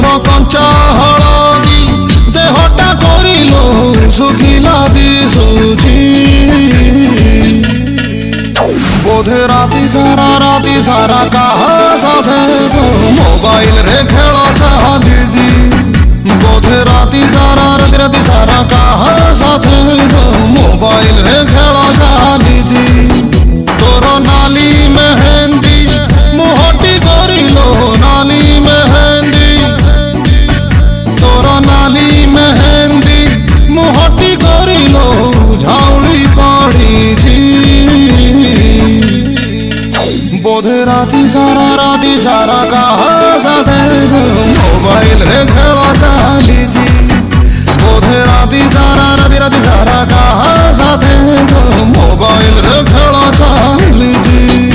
तोर कंचा हलदी देहटा करिलो सुखिला दिसुची बोधे राती सारा कहा साथे तो मोबाइल रे खेल चालीजी बोधे राती सारा कहा साथे तो मोबाइल रे खेल चालीजी तोर नाली मेहंदी मुहटी करिलो नाली मेहंदी तोर नाली मेहंदी मुहटी करिलो झाउली पड़ी बोधे राती सारा कहा साथे मोबाइल रे खेल चालीजी बोधे राती सारा कहा साथे मोबाइल रे खेल चालीजी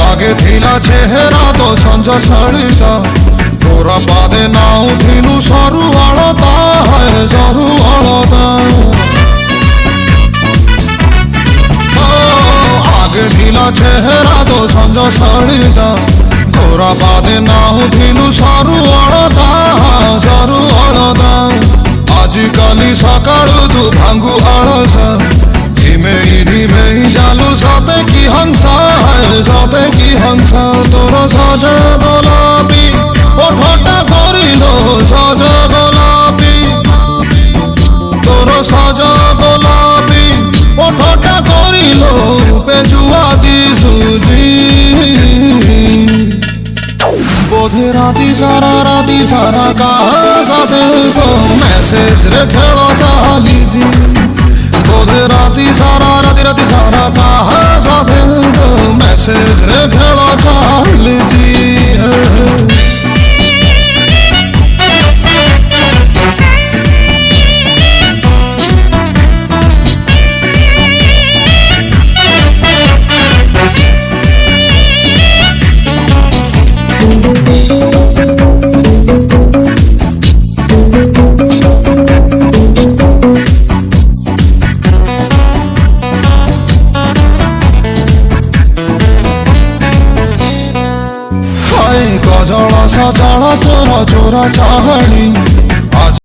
आगे थिला चेहरा तो संज सड़िता तोरा बादे नाउ थिलु सरू अलता है सरू अलता आगे थिला चेहरा तो संज सड़िता तोरा बादे नाउ थिलु सरू अलता सरू अलता आजिकाली सकाळु तू भांगु अलसा धीमे जालू सते की हंसा है सते की हंसा तोर सज गोलाबी ओठटा करिलो सज गोलाबी तोर सज गोलाबी ओठटा करिलो बेजुआ दिसुजी बोधे राती सारा कहा साथे तो मैसेज रे खेल चालीजी बोधे राती सारा कहा साथे तो मैसेज रे खेल चालीजी गजल सजल तोर चोरा चाहनी